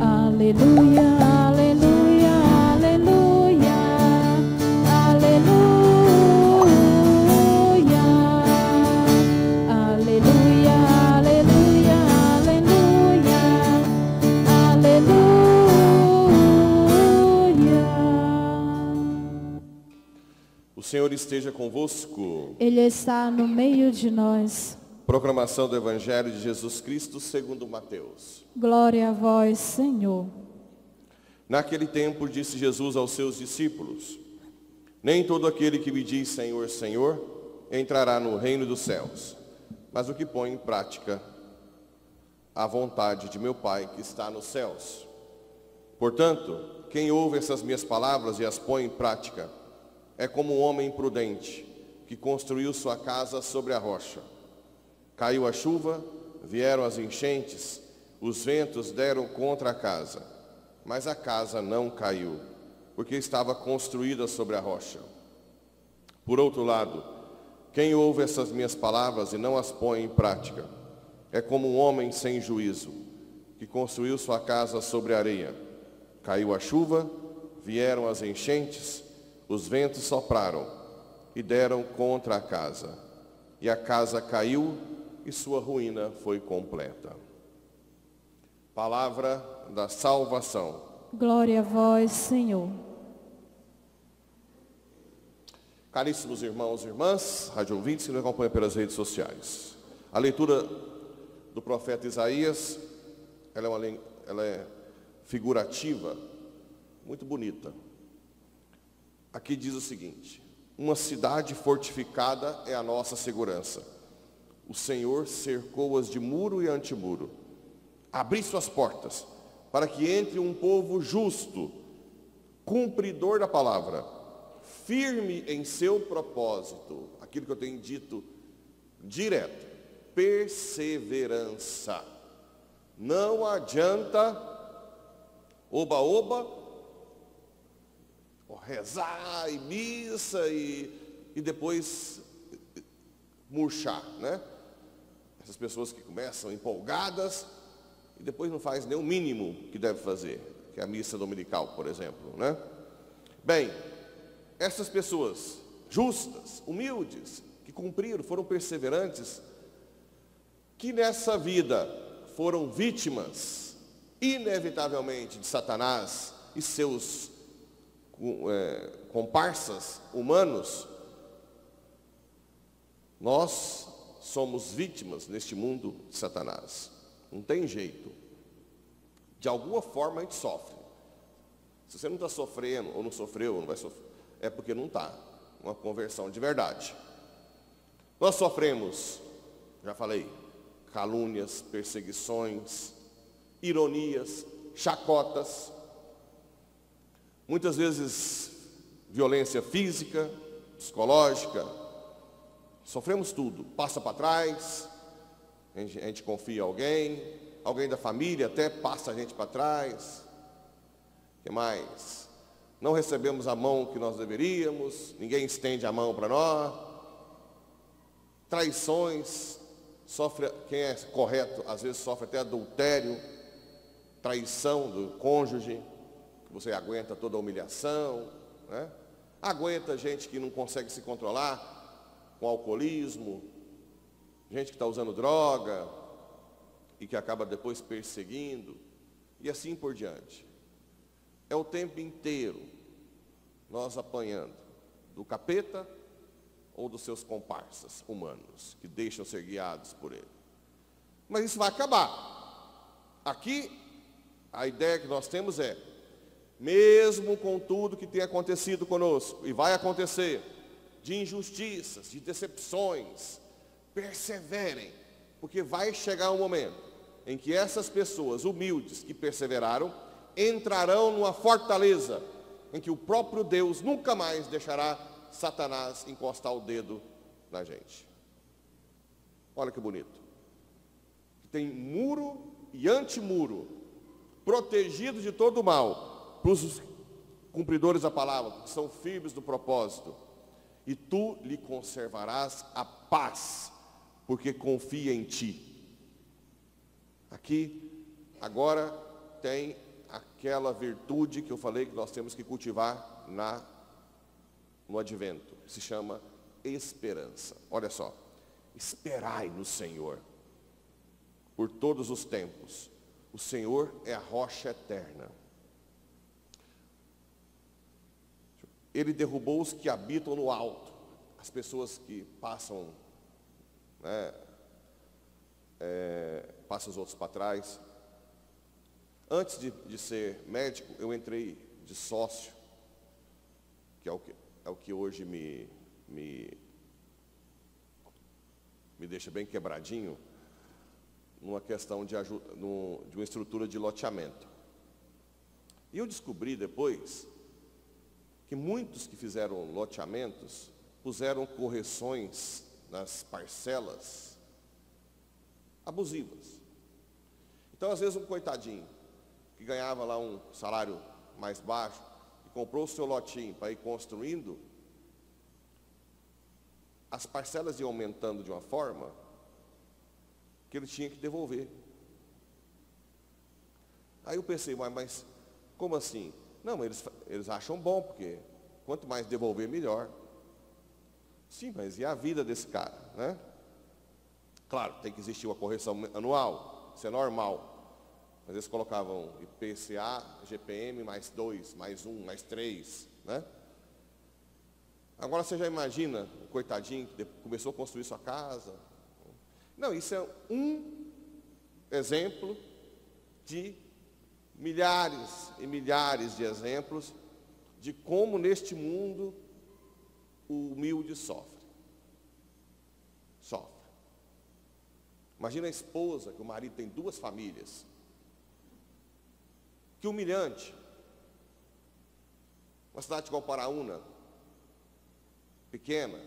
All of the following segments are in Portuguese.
Aleluia, aleluia, aleluia, aleluia, aleluia, aleluia, aleluia, aleluia. O Senhor esteja convosco. Ele está no meio de nós. Proclamação do Evangelho de Jesus Cristo segundo Mateus. Glória a vós, Senhor. Naquele tempo disse Jesus aos seus discípulos: nem todo aquele que me diz Senhor, Senhor, entrará no reino dos céus, mas o que põe em prática a vontade de meu Pai que está nos céus. Portanto, quem ouve essas minhas palavras e as põe em prática, é como um homem prudente que construiu sua casa sobre a rocha. Caiu a chuva, vieram as enchentes, os ventos deram contra a casa, mas a casa não caiu, porque estava construída sobre a rocha. Por outro lado, quem ouve essas minhas palavras e não as põe em prática, é como um homem sem juízo, que construiu sua casa sobre a areia. Caiu a chuva, vieram as enchentes, os ventos sopraram e deram contra a casa, e a casa caiu, e sua ruína foi completa. Palavra da salvação. Glória a vós, Senhor. Caríssimos irmãos e irmãs, rádio ouvintes que nos acompanham pelas redes sociais. A leitura do profeta Isaías, ela é figurativa, muito bonita. Aqui diz o seguinte: uma cidade fortificada é a nossa segurança. O Senhor cercou-as de muro e antemuro. Abri suas portas, para que entre um povo justo, cumpridor da palavra, firme em seu propósito. Aquilo que eu tenho dito direto: perseverança. Não adianta oba-oba, rezar e missa e depois murchar, né? Essas pessoas que começam empolgadas e depois não faz nem o mínimo que deve fazer, que é a missa dominical, por exemplo, né? Bem, essas pessoas justas, humildes, que cumpriram, foram perseverantes, que nessa vida foram vítimas, inevitavelmente, de Satanás e seus comparsas humanos. Nós somos vítimas neste mundo de Satanás. Não tem jeito. De alguma forma a gente sofre. Se você não está sofrendo, ou não sofreu, ou não vai sofrer, é porque não está. Uma conversão de verdade. Nós sofremos, já falei, calúnias, perseguições, ironias, chacotas. Muitas vezes violência física, psicológica. Sofremos tudo. Passa para trás. A gente confia em alguém da família até passa a gente para trás. O que mais? Não recebemos a mão que nós deveríamos, ninguém estende a mão para nós. Traições, quem é correto, às vezes sofre até adultério, traição do cônjuge, você aguenta toda a humilhação, né? Aguenta gente que não consegue se controlar, com alcoolismo, gente que está usando droga e que acaba depois perseguindo, e assim por diante. É o tempo inteiro nós apanhando do capeta ou dos seus comparsas humanos, que deixam ser guiados por ele. Mas isso vai acabar. Aqui, a ideia que nós temos é, mesmo com tudo que tem acontecido conosco, e vai acontecer, de injustiças, de decepções, perseverem, porque vai chegar um momento em que essas pessoas humildes que perseveraram entrarão numa fortaleza em que o próprio Deus nunca mais deixará Satanás encostar o dedo na gente. Olha que bonito. Tem muro e antimuro, protegido de todo o mal, para os cumpridores da palavra, que são firmes do propósito. E tu lhe conservarás a paz, porque confia em ti. Aqui, agora, tem aquela virtude que eu falei que nós temos que cultivar no advento, que se chama esperança. Olha só, esperai no Senhor, por todos os tempos. O Senhor é a rocha eterna. Ele derrubou os que habitam no alto, as pessoas que passam, passam os outros para trás. Antes de ser médico, eu entrei de sócio, que é o que hoje me deixa bem quebradinho, numa questão de uma estrutura de loteamento. E eu descobri depois que muitos que fizeram loteamentos puseram correções nas parcelas abusivas. Então, às vezes, um coitadinho que ganhava lá um salário mais baixo e comprou o seu lotinho para ir construindo, as parcelas iam aumentando de uma forma que ele tinha que devolver. Aí eu pensei, mas como assim? Não, eles acham bom, porque quanto mais devolver, melhor. Sim, mas e a vida desse cara, né? Claro, tem que existir uma correção anual, isso é normal. Mas eles colocavam IPCA, GPM, mais 2, mais 1, mais 3, né? Agora você já imagina o coitadinho que começou a construir sua casa. Não, isso é um exemplo de milhares e milhares de exemplos de como neste mundo o humilde sofre. Sofre. Imagina a esposa, que o marido tem 2 famílias. Que humilhante. Uma cidade igual Paraúna, pequena,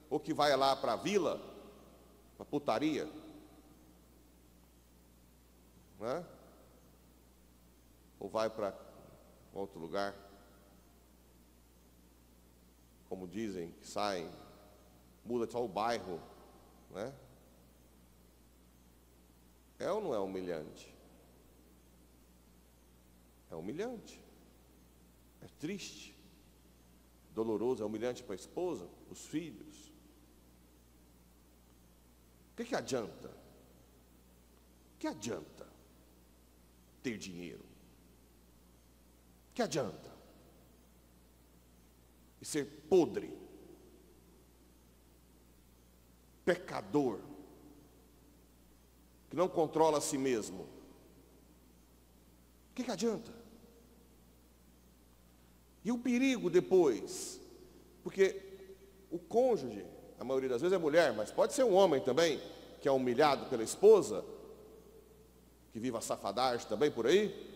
ou que vai lá para a vila, para putaria, né? Ou vai para outro lugar, como dizem, que saem, muda só o bairro, né? É ou não é humilhante? É humilhante, é triste, doloroso, é humilhante para a esposa, para os filhos. O que adianta? O que adianta ter dinheiro? O que adianta? E ser podre, pecador, que não controla a si mesmo. O que adianta? E o perigo depois? Porque o cônjuge, a maioria das vezes é mulher, mas pode ser um homem também, que é humilhado pela esposa, que vive a safadagem também por aí.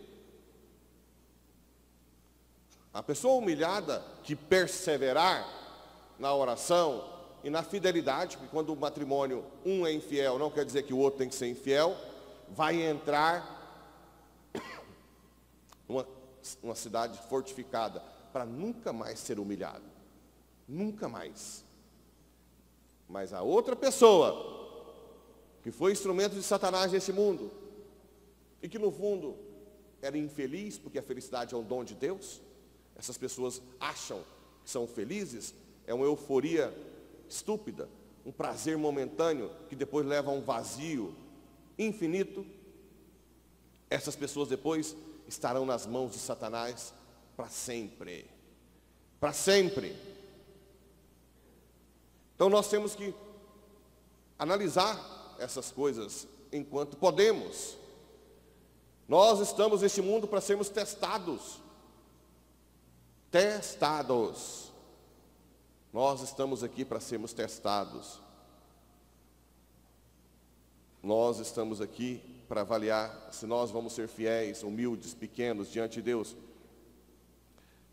A pessoa humilhada que perseverar na oração e na fidelidade, porque quando o matrimônio, um é infiel, não quer dizer que o outro tem que ser infiel, vai entrar numa cidade fortificada para nunca mais ser humilhado. Nunca mais. Mas a outra pessoa, que foi instrumento de Satanás nesse mundo, e que no fundo era infeliz, porque a felicidade é um dom de Deus, essas pessoas acham que são felizes, é uma euforia estúpida, um prazer momentâneo, que depois leva a um vazio infinito. Essas pessoas depois estarão nas mãos de Satanás para sempre. Para sempre. Então nós temos que analisar essas coisas enquanto podemos. Nós estamos neste mundo para sermos testados. Testados. Nós estamos aqui para sermos testados. Nós estamos aqui para avaliar se nós vamos ser fiéis, humildes, pequenos diante de Deus.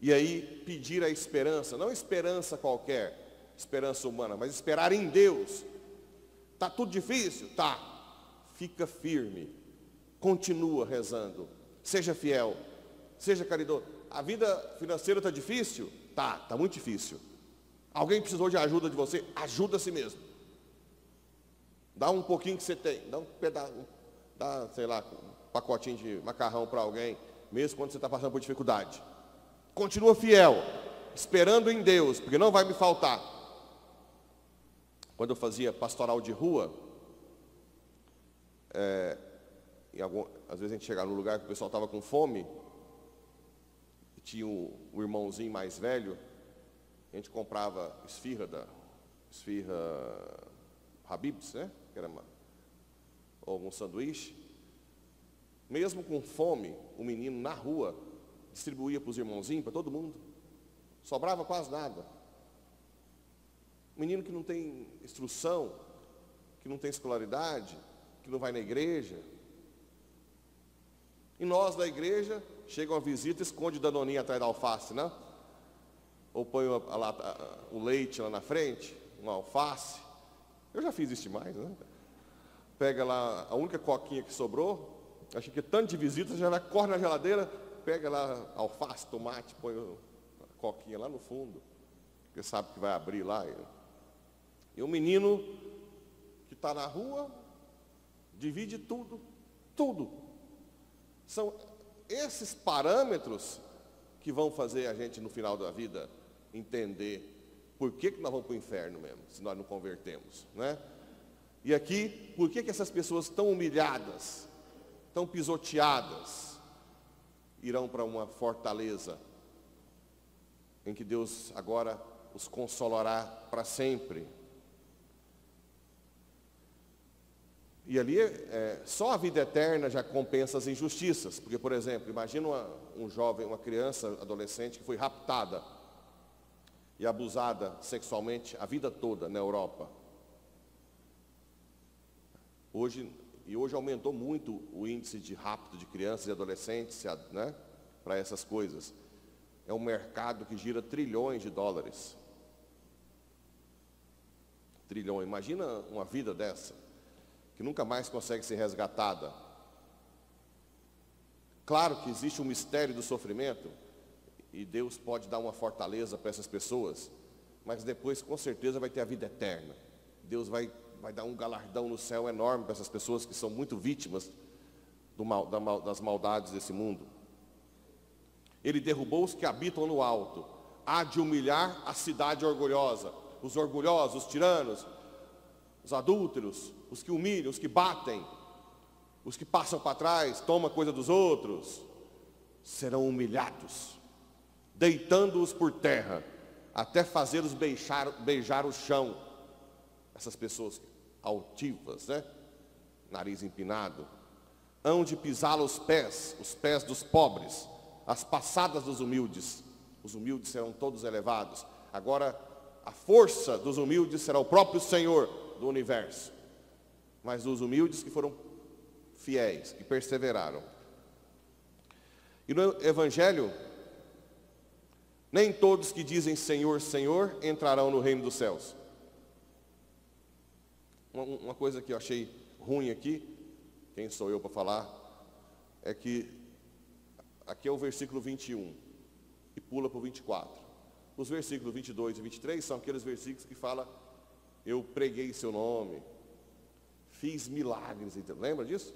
E aí pedir a esperança, não esperança qualquer, esperança humana, mas esperar em Deus. Está tudo difícil? Tá. Fica firme. Continua rezando. Seja fiel. Seja caridoso. A vida financeira está difícil? Tá muito difícil. Alguém precisou de ajuda de você? Ajuda a si mesmo. Dá um pouquinho que você tem, dá um pedaço, dá, sei lá, um pacotinho de macarrão para alguém, mesmo quando você está passando por dificuldade. Continua fiel, esperando em Deus, porque não vai me faltar. Quando eu fazia pastoral de rua, às vezes a gente chegava num lugar que o pessoal estava com fome, e tinha o irmãozinho mais velho, a gente comprava esfirra Habib's, né? Que era ou algum sanduíche. Mesmo com fome, o menino na rua distribuía para os irmãozinhos, para todo mundo. Sobrava quase nada. Menino que não tem instrução, que não tem escolaridade, que não vai na igreja. E nós da igreja, chega uma visita, esconde o danoninho atrás da alface, né? Ou põe o leite lá na frente, uma alface. Eu já fiz isso demais, né? Pega lá a única coquinha que sobrou, acho que tanto de visita, já vai, corre na geladeira, pega lá alface, tomate, põe a coquinha lá no fundo, porque sabe que vai abrir lá. E o menino que está na rua, divide tudo. São esses parâmetros que vão fazer a gente, no final da vida, entender por que nós vamos para o inferno mesmo, se nós não convertemos, né? E aqui, por que essas pessoas estão humilhadas, tão pisoteadas, irão para uma fortaleza em que Deus agora os consolará para sempre? E ali, só a vida eterna já compensa as injustiças. Porque, por exemplo, imagina um jovem, uma criança, adolescente, que foi raptada e abusada sexualmente a vida toda na Europa. Hoje aumentou muito o índice de rapto de crianças e adolescentes, né, para essas coisas. É um mercado que gira trilhões de dólares. Trilhões. Imagina uma vida dessa, que nunca mais consegue ser resgatada. Claro que existe um mistério do sofrimento, e Deus pode dar uma fortaleza para essas pessoas, mas depois com certeza vai ter a vida eterna. Deus vai dar um galardão no céu enorme para essas pessoas que são muito vítimas das maldades desse mundo. Ele derrubou os que habitam no alto, há de humilhar a cidade orgulhosa, os orgulhosos, os tiranos, os adúlteros, os que humilham, os que batem, os que passam para trás, tomam coisa dos outros, serão humilhados, deitando-os por terra, até fazê-los beijar o chão. Essas pessoas altivas, né? Nariz empinado, hão de pisá-lo os pés dos pobres, as passadas dos humildes. Os humildes serão todos elevados. Agora, a força dos humildes será o próprio Senhor do universo. Mas os humildes que foram fiéis, que perseveraram. E no Evangelho, nem todos que dizem Senhor, Senhor, entrarão no reino dos céus. Uma coisa que eu achei ruim aqui, quem sou eu para falar, é que aqui é o versículo 21 e pula para o 24. Os versículos 22 e 23 são aqueles versículos que falam: eu preguei seu nome, fiz milagres em teu nome. Lembra disso?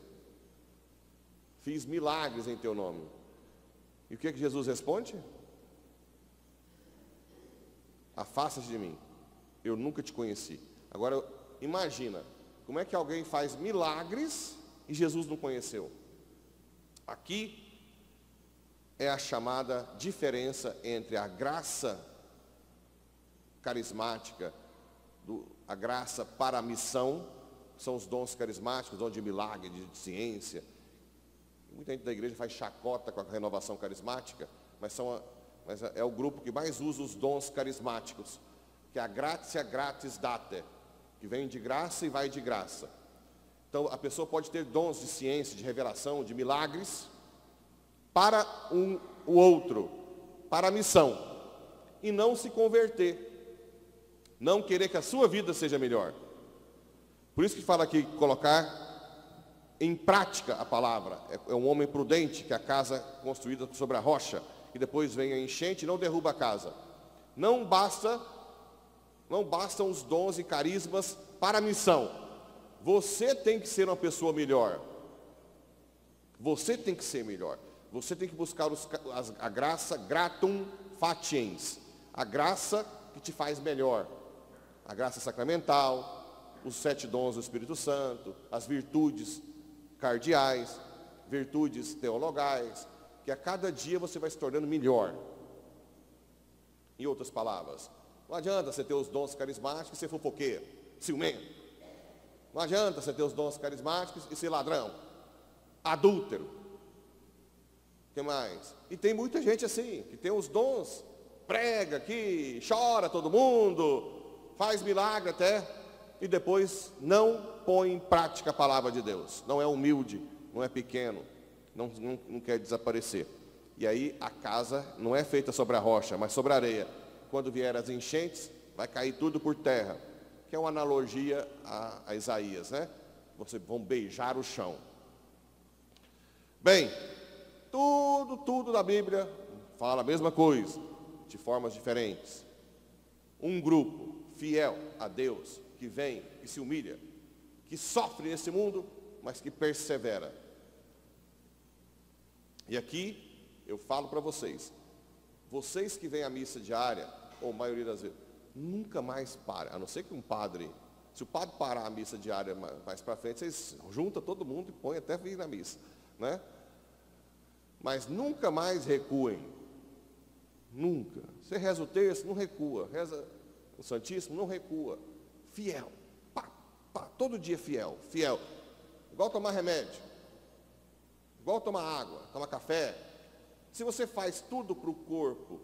Fiz milagres em teu nome. E o que Jesus responde? Afasta-te de mim, eu nunca te conheci. Agora, imagina, como é que alguém faz milagres e Jesus não conheceu? Aqui é a chamada diferença entre a graça carismática, a graça para a missão, são os dons carismáticos, dom de milagre, de ciência. Muita gente da igreja faz chacota com a renovação carismática, mas é o grupo que mais usa os dons carismáticos, que é a gratia gratis date, que vem de graça e vai de graça. Então, a pessoa pode ter dons de ciência, de revelação, de milagres, para o outro, para a missão, e não se converter, não querer que a sua vida seja melhor. Por isso que fala aqui, colocar em prática a palavra. É um homem prudente, que a casa construída sobre a rocha. e depois vem a enchente e não derruba a casa. Não bastam os dons e carismas para a missão. Você tem que ser uma pessoa melhor. Você tem que ser melhor. Você tem que buscar a graça gratum faciens. A graça que te faz melhor. A graça sacramental, os 7 dons do Espírito Santo, as virtudes cardeais, virtudes teologais, que a cada dia você vai se tornando melhor. Em outras palavras, não adianta você ter os dons carismáticos e ser fofoqueiro, ciumento. Não adianta você ter os dons carismáticos e ser ladrão, adúltero. O que mais? E tem muita gente assim, que tem os dons, prega aqui, chora todo mundo, faz milagre até, e depois não põe em prática a palavra de Deus. Não é humilde, não é pequeno, não quer desaparecer. E aí a casa não é feita sobre a rocha, mas sobre a areia. Quando vier as enchentes, vai cair tudo por terra. Que é uma analogia a Isaías, né? Vocês vão beijar o chão. Bem, tudo na Bíblia fala a mesma coisa, de formas diferentes. Um grupo fiel a Deus, que vem, que se humilha, que sofre nesse mundo, mas que persevera. E aqui eu falo para vocês que vêm à missa diária, ou a maioria das vezes, nunca mais para, a não ser que um padre, se o padre parar a missa diária mais para frente, vocês juntam todo mundo e põem até vir na missa, né? Mas nunca mais recuem, nunca. Você reza o terço, não recua, reza o Santíssimo, não recua, fiel, todo dia fiel, igual tomar remédio, igual tomar água, tomar café. Se você faz tudo para o corpo,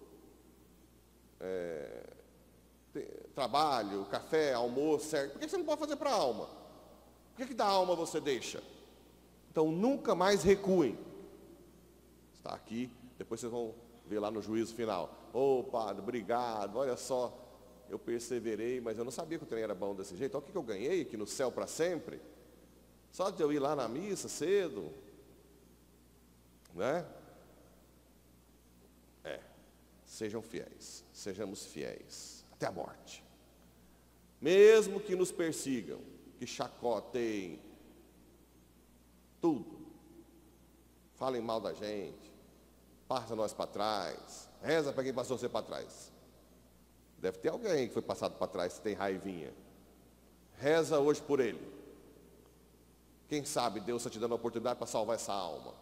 trabalho, café, almoço, certo, por que você não pode fazer para a alma? Por que da alma você deixa? Então nunca mais recuem. Está aqui, depois vocês vão ver lá no juízo final. Ô padre, obrigado, olha só, eu perseverei, mas eu não sabia que o trem era bom desse jeito. Olha o que eu ganhei aqui no céu para sempre. Só de eu ir lá na missa cedo, né? Sejam fiéis, sejamos fiéis, até a morte. Mesmo que nos persigam, que chacoteiem, tudo, falem mal da gente, passa nós para trás, reza para quem passou você para trás. Deve ter alguém que foi passado para trás, que tem raivinha. Reza hoje por ele. Quem sabe Deus está te dando a oportunidade para salvar essa alma.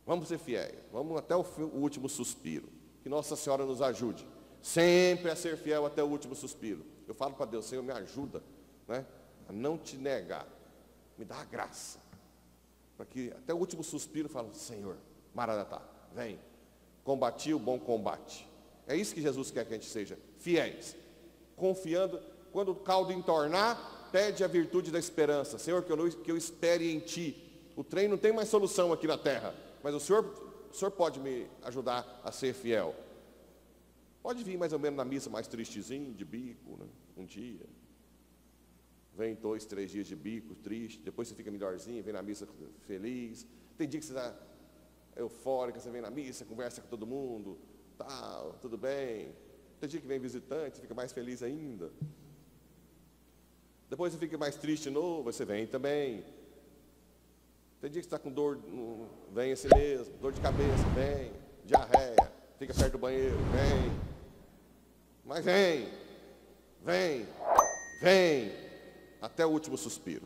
Vamos ser fiéis, vamos até o último suspiro. Que Nossa Senhora nos ajude sempre a ser fiel até o último suspiro. Eu falo para Deus, Senhor, me ajuda, né, a não te negar. Me dá a graça. Para que até o último suspiro eu falo, Senhor, Maranatá, vem. Combati o bom combate. É isso que Jesus quer que a gente seja, fiéis. Confiando, quando o caldo entornar, pede a virtude da esperança. Senhor, que eu espere em Ti. O trem não tem mais solução aqui na terra, mas o Senhor pode me ajudar a ser fiel. Pode vir mais ou menos na missa mais tristezinho, de bico, né? Um dia. Vem 2, 3 dias de bico, triste. Depois você fica melhorzinho, vem na missa feliz. Tem dia que você está eufórica, você vem na missa, conversa com todo mundo. Tal, tudo bem. Tem dia que vem visitante, você fica mais feliz ainda. Depois você fica mais triste de novo, você vem também. Tem dia que você está com dor, vem assim mesmo, dor de cabeça, vem, diarreia, fica perto do banheiro, vem. Mas vem, até o último suspiro.